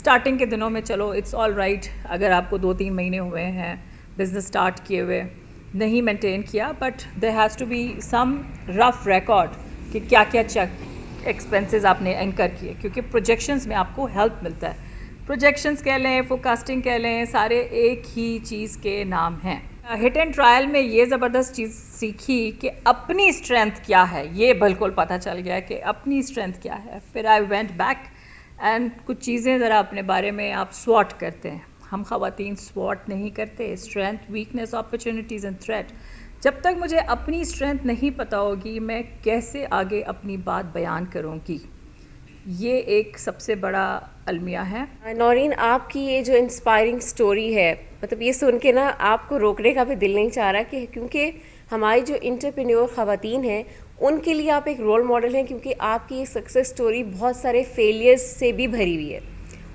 Starting کے دنوں میں چلو اٹس آل رائٹ، اگر آپ کو 2-3 مہینے ہوئے ہیں بزنس اسٹارٹ کیے ہوئے، نہیں مینٹین کیا، but there has to be some rough record کہ کیا کیا ایکسپینسز آپ نے انکر کیے، کیونکہ پروجیکشنز میں آپ کو ہیلپ ملتا ہے. پروجیکشنز کہہ لیں، فورکاسٹنگ کہہ لیں، سارے ایک ہی چیز کے نام ہیں. ہٹ اینڈ ٹرائل میں یہ زبردست چیز سیکھی کہ اپنی اسٹرینتھ کیا ہے، یہ بالکل پتہ چل گیا کہ اپنی اسٹرینتھ کیا ہے. پھر آئی وینٹ بیک اینڈ کچھ چیزیں ذرا اپنے بارے میں آپ سواٹ کرتے ہیں. ہم خواتین سواٹ نہیں کرتے، strength, weakness, opportunities and threat. جب تک مجھے اپنی اسٹرینتھ نہیں پتہ ہوگی میں کیسے آگے اپنی بات بیان کروں گی. یہ ایک سب سے بڑا المیہ ہے. نورین، آپ کی یہ جو انسپائرنگ سٹوری ہے، مطلب یہ سن کے نا آپ کو روکنے کا بھی دل نہیں چاہ رہا، کہ کیونکہ ہماری جو انٹرپرینیور خواتین ہیں ان کے لیے آپ ایک رول ماڈل ہیں، کیونکہ آپ کی یہ سکسیس سٹوری بہت سارے فیلیئرز سے بھی بھری ہوئی ہے،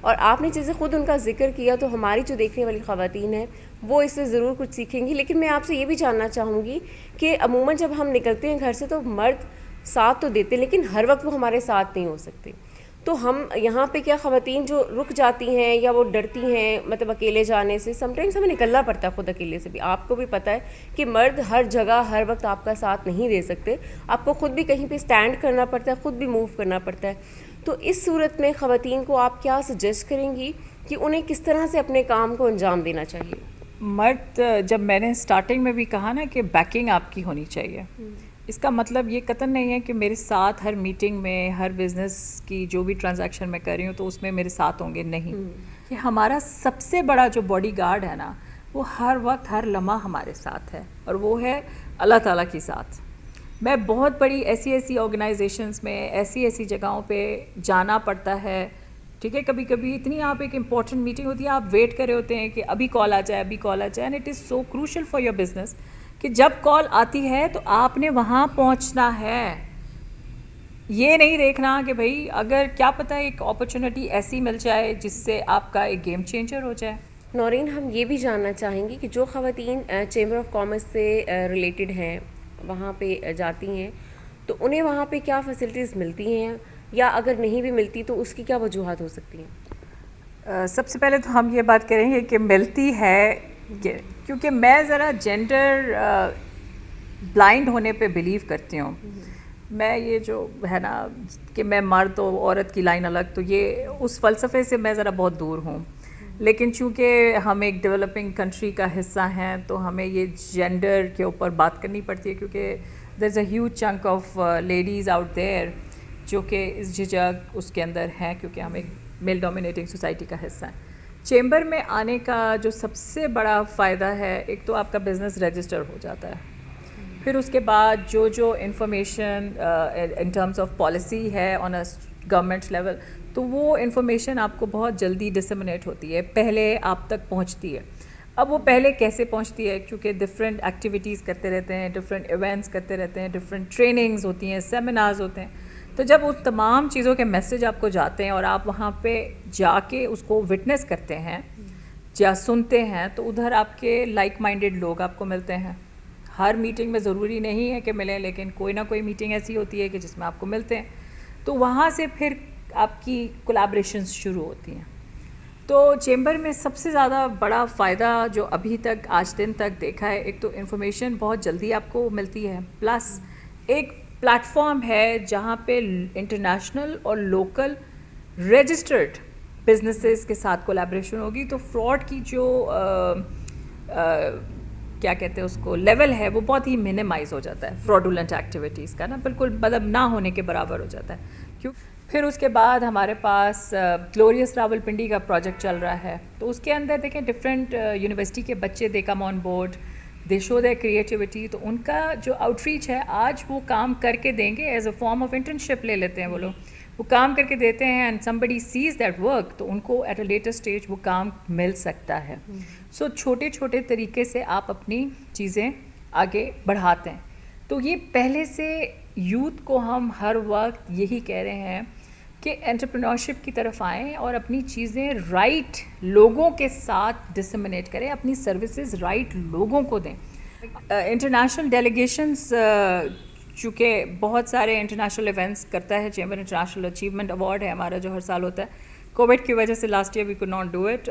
اور آپ نے جیسے خود ان کا ذکر کیا، تو ہماری جو دیکھنے والی خواتین ہیں وہ اس سے ضرور کچھ سیکھیں گی. لیکن میں آپ سے یہ بھی جاننا چاہوں گی کہ عموماً جب ہم نکلتے ہیں گھر سے تو مرد ساتھ تو دیتے، لیکن ہر وقت وہ ہمارے ساتھ نہیں ہو سکتے. تو ہم یہاں پہ کیا خواتین جو رک جاتی ہیں یا وہ ڈرتی ہیں مطلب اکیلے جانے سے، سم ٹائمس ہمیں نکلنا پڑتا ہے خود اکیلے سے بھی. آپ کو بھی پتہ ہے کہ مرد ہر جگہ ہر وقت آپ کا ساتھ نہیں دے سکتے، آپ کو خود بھی کہیں پہ اسٹینڈ کرنا پڑتا ہے، خود بھی موو کرنا پڑتا ہے. تو اس صورت میں خواتین کو آپ کیا سجیسٹ کریں گی کہ انہیں کس طرح سے اپنے کام کو انجام دینا چاہیے؟ مرد، جب میں نے اسٹارٹنگ میں بھی کہا نا کہ بیکنگ آپ کی ہونی چاہیے، اس کا مطلب یہ قطعاً نہیں ہے کہ میرے ساتھ ہر میٹنگ میں، ہر بزنس کی جو بھی ٹرانزیکشن میں کر رہی ہوں تو اس میں میرے ساتھ ہوں گے. نہیں، یہ ہمارا سب سے بڑا جو باڈی گارڈ ہے نا، وہ ہر وقت ہر لمحہ ہمارے ساتھ ہے، اور وہ ہے اللہ تعالیٰ کی ساتھ. میں بہت بڑی ایسی آرگنائزیشنز میں، ایسی جگہوں پہ جانا پڑتا ہے، ٹھیک ہے. کبھی کبھی اتنی آپ ایک امپورٹنٹ میٹنگ ہوتی ہے، آپ ویٹ کر رہے ہوتے ہیں کہ ابھی کال آ جائے، ابھی کال آ جائے. And it is so crucial for your business کہ جب کال آتی ہے تو آپ نے وہاں پہنچنا ہے. یہ نہیں دیکھنا کہ بھائی اگر کیا پتہ ایک اپرچونٹی ایسی مل جائے جس سے آپ کا ایک گیم چینجر ہو جائے. نورین، ہم یہ بھی جاننا چاہیں گے کہ جو خواتین چیمبر آف کامرس سے ریلیٹڈ ہیں، وہاں پہ جاتی ہیں، تو انہیں وہاں پہ کیا فیسلٹیز ملتی ہیں، یا اگر نہیں بھی ملتی تو اس کی کیا وجوہات ہو سکتی ہیں؟ سب سے پہلے تو ہم یہ بات کریں گے کہ ملتی ہے، کیونکہ میں ذرا جینڈر بلائنڈ ہونے پہ بلیو کرتی ہوں. میں یہ جو ہے نا کہ میں مرد و عورت کی لائن الگ، تو یہ اس فلسفے سے میں ذرا بہت دور ہوں. لیکن چونکہ ہم ایک ڈیولپنگ کنٹری کا حصہ ہیں تو ہمیں یہ جینڈر کے اوپر بات کرنی پڑتی ہے، کیونکہ there is a huge chunk of ladies out there جو کہ اس جھجک اس کے اندر ہیں، کیونکہ ہم ایک میل ڈومینیٹنگ سوسائٹی کا حصہ ہیں. چیمبر میں آنے کا جو سب سے بڑا فائدہ ہے، ایک تو آپ کا بزنس رجسٹر ہو جاتا ہے. پھر اس کے بعد جو information in terms of policy ہے آن اے گورنمنٹ لیول، تو وہ انفارمیشن آپ کو بہت جلدی ڈسمنیٹ ہوتی ہے، پہلے آپ تک پہنچتی ہے. اب وہ پہلے کیسے پہنچتی ہے؟ کیونکہ ڈفرینٹ ایکٹیویٹیز کرتے رہتے ہیں، ڈفرینٹ ایونٹس کرتے رہتے ہیں، ڈفرینٹ ٹریننگز ہوتی ہیں، سیمینارز ہوتے ہیں. تو جب اس تمام چیزوں کے میسج آپ کو جاتے ہیں اور آپ وہاں پہ جا کے اس کو وٹنس کرتے ہیں یا سنتے ہیں، تو ادھر آپ کے لائک مائنڈیڈ لوگ آپ کو ملتے ہیں. ہر میٹنگ میں ضروری نہیں ہے کہ ملیں، لیکن کوئی نہ کوئی میٹنگ ایسی ہوتی ہے کہ جس میں آپ کو ملتے ہیں. تو وہاں سے پھر آپ کی کولیبریشنز شروع ہوتی ہیں. تو چیمبر میں سب سے زیادہ بڑا فائدہ جو ابھی تک آج دن تک دیکھا ہے، ایک تو انفارمیشن بہت جلدی آپ کو ملتی ہے، پلس ایک پلیٹ فارم ہے جہاں پہ انٹرنیشنل اور لوکل رجسٹرڈ بزنسز کے ساتھ کولیبریشن ہوگی. تو فراڈ کی جو کیا کہتے ہیں اس کو لیول ہے، وہ بہت ہی منیمائز ہو جاتا ہے. فراڈولنٹ ایکٹیویٹیز کا نا بالکل مطلب نہ ہونے کے برابر ہو جاتا ہے. کیوں؟ پھر اس کے بعد ہمارے پاس گلوریس راولپنڈی کا پروجیکٹ چل رہا ہے. تو اس کے اندر دیکھیں ڈفرینٹ یونیورسٹی کے بچے they come on board, they show their creativity. تو ان کا جو آؤٹ ریچ ہے، آج وہ کام کر کے دیں گے، as a form of internship لے لیتے ہیں وہ لوگ. وہ کام کر کے دیتے ہیں and somebody sees that work، تو ان کو ایٹ اے لیٹر اسٹیج وہ کام مل سکتا ہے. سو چھوٹے چھوٹے طریقے سے آپ اپنی چیزیں آگے بڑھاتے ہیں. تو یہ پہلے سے یوتھ کو ہم ہر وقت یہی کہہ رہے ہیں کہ انٹرپرینورشپ کی طرف آئیں اور اپنی چیزیں رائٹ لوگوں کے ساتھ ڈسمنیٹ کریں، اپنی سروسز رائٹ لوگوں کو دیں. انٹرنیشنل ڈیلیگیشنز چونکہ بہت سارے انٹرنیشنل ایونٹس کرتا ہے چیمبر. انٹرنیشنل اچیومنٹ ایوارڈ ہے ہمارا جو ہر سال ہوتا ہے. کووڈ کی وجہ سے last year we could not do it,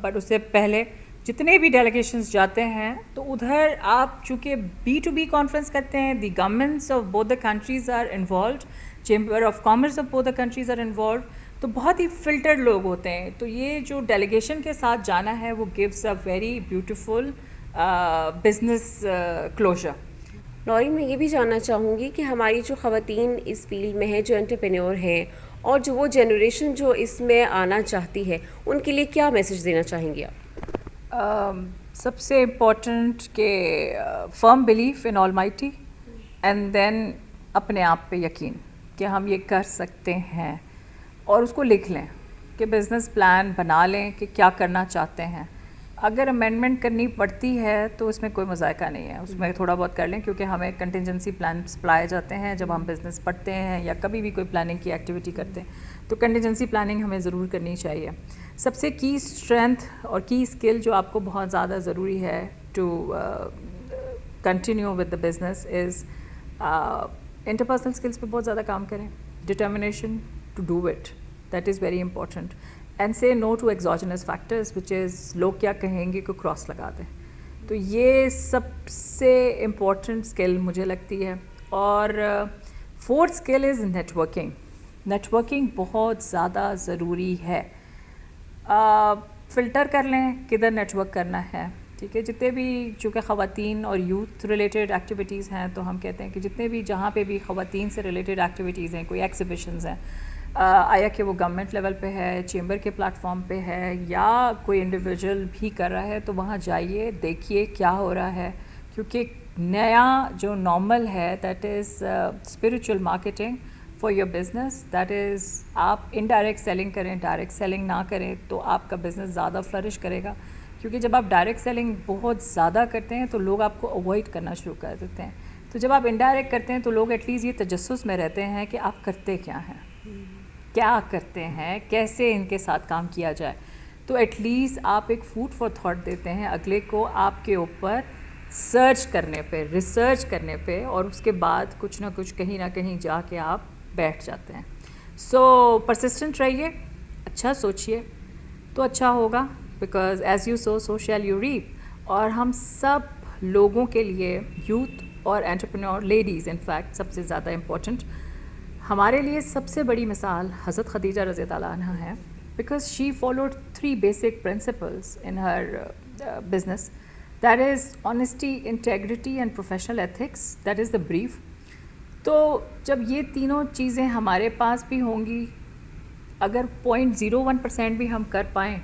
but اس سے پہلے جتنے بھی ڈیلیگیشنز جاتے ہیں تو ادھر آپ چونکہ B2B کانفرنس کرتے ہیں، the governments of both the countries are involved, chamber of commerce of both the countries are involved, تو بہت ہی فلٹرڈ لوگ ہوتے ہیں. تو یہ جو ڈیلیگیشن کے ساتھ جانا ہے وہ gives a very beautiful business closure. Noreen, میں یہ بھی جاننا چاہوں گی کہ ہماری جو خواتین اس فیلڈ میں ہیں، جو انٹرپرینور ہیں، اور جو وہ جنریشن جو اس میں آنا چاہتی ہے، ان کے لیے کیا میسج دینا چاہیں گی آپ؟ سب سے امپورٹنٹ کہ firm belief in almighty, and then اپنے آپ پہ یقین کہ ہم یہ کر سکتے ہیں، اور اس کو لکھ لیں کہ بزنس پلان بنا لیں کہ کیا کرنا چاہتے ہیں. اگر امینڈمنٹ کرنی پڑتی ہے تو اس میں کوئی مذائقہ نہیں ہے، اس میں تھوڑا بہت کر لیں، کیونکہ ہمیں کنٹینجنسی پلانس پلائے جاتے ہیں جب ہم بزنس پڑھتے ہیں یا کبھی بھی کوئی پلاننگ کی ایکٹیویٹی کرتے ہیں، تو کنٹینجنسی پلاننگ ہمیں ضرور کرنی چاہیے. سب سے کی اسٹرینتھ اور کی اسکل جو آپ کو بہت زیادہ ضروری ہے to continue with the business is interpersonal skills پہ بہت زیادہ کام کریں. Determination to do it, that is very important. And say no to exogenous factors which is لوگ کیا کہیں گے کو کراس لگا دیں. تو یہ سب سے امپورٹنٹ اسکل مجھے لگتی ہے. اور fourth skill is networking. Networking بہت زیادہ ضروری ہے. فلٹر کر لیں کدھر نیٹ ورک کرنا ہے، ٹھیک ہے. جتنے بھی چونکہ خواتین اور یوتھ ریلیٹڈ ایکٹیویٹیز ہیں، تو ہم کہتے ہیں کہ جتنے بھی جہاں پہ بھی خواتین سے ریلیٹڈ ایکٹیویٹیز ہیں، کوئی ایکزیبیشنز ہیں، آیا کہ وہ گورنمنٹ لیول پہ ہے، چیمبر کے پلیٹ فارم پہ ہے، یا کوئی انڈیویجول بھی کر رہا ہے، تو وہاں جائیے، دیکھیے کیا ہو رہا ہے. کیونکہ نیا جو نارمل ہے that is spiritual marketing for your business. That is آپ انڈائریکٹ سیلنگ کریں، ڈائریکٹ سیلنگ نہ کریں تو آپ کا بزنس زیادہ فلرش کرے گا. کیونکہ جب آپ ڈائریکٹ سیلنگ بہت زیادہ کرتے ہیں تو لوگ آپ کو اوائڈ کرنا شروع کر دیتے ہیں. تو جب آپ انڈائریکٹ کرتے ہیں تو لوگ ایٹ لیسٹ یہ تجسس میں رہتے ہیں کہ آپ کرتے کیا ہیں، کیا کرتے ہیں، کیسے ان کے ساتھ کام کیا جائے. تو ایٹ لیسٹ آپ ایک فوڈ فار تھاٹ دیتے ہیں اگلے کو آپ کے اوپر سرچ کرنے پہ، ریسرچ کرنے پہ، اور اس کے بعد کچھ نہ کچھ کہیں نہ کہیں جا کے آپ بیٹھ جاتے ہیں. سو پرسسٹنٹ رہیے، اچھا سوچیے تو اچھا ہوگا، because as you sow so shall you reap. اور ہم سب لوگوں کے لیے، یوتھ اور انٹرپرینور لیڈیز ان فیکٹ سب سے زیادہ امپورٹنٹ، ہمارے لیے سب سے بڑی مثال حضرت خدیجہ رضی اللہ عنہا ہے. Because she followed 3 basic principles in Hare business. That is honesty, integrity and professional ethics. That is the brief. تو جب یہ تینوں چیزیں ہمارے پاس بھی ہوں گی، اگر 0.01% بھی ہم کر پائیں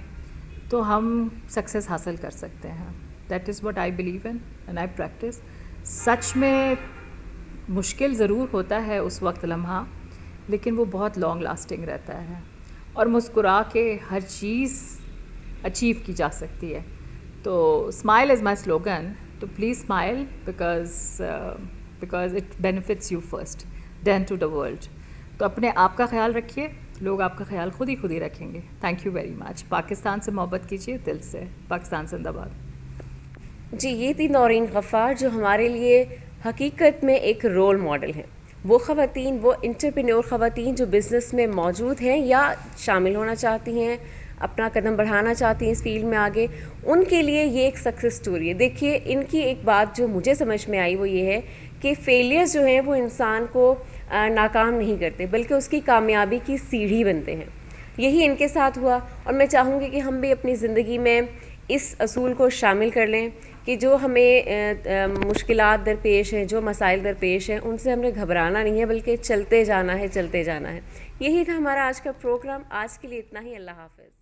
تو ہم سکسیز حاصل کر سکتے ہیں. That is what I believe in and I practise. سچ میں مشکل ضرور ہوتا ہے اس وقت لمحہ، لیکن وہ بہت لانگ لاسٹنگ رہتا ہے، اور مسکرا کے ہر چیز اچیو کی جا سکتی ہے. تو اسمائل از مائی سلوگن. تو please smile because it benefits you first then to the world. تو اپنے آپ کا خیال رکھیے، لوگ آپ کا خیال خود ہی رکھیں گے. Thank you very much. Pakistan سے محبت کیجیے دل سے. پاکستان زندہ باد. جی، یہ تھی نورین غفار جو ہمارے لیے حقیقت میں ایک رول ماڈل ہیں. وہ خواتین، وہ انٹرپرینور خواتین جو بزنس میں موجود ہیں یا شامل ہونا چاہتی ہیں، اپنا قدم بڑھانا چاہتی ہیں اس فیلڈ میں آگے، ان کے لیے یہ ایک سکسیس سٹوری ہے. دیکھیے، ان کی ایک بات جو مجھے سمجھ میں آئی وہ یہ ہے کہ فیلیئرز جو ہیں وہ انسان کو ناکام نہیں کرتے، بلکہ اس کی کامیابی کی سیڑھی بنتے ہیں. یہی ان کے ساتھ ہوا، اور میں چاہوں گی کہ ہم بھی اپنی زندگی میں اس اصول کو شامل کر لیں کہ جو ہمیں مشکلات درپیش ہیں، جو مسائل درپیش ہیں، ان سے ہم نے گھبرانا نہیں ہے، بلکہ چلتے جانا ہے. یہی تھا ہمارا آج کا پروگرام. آج کے لیے اتنا ہی. اللہ حافظ.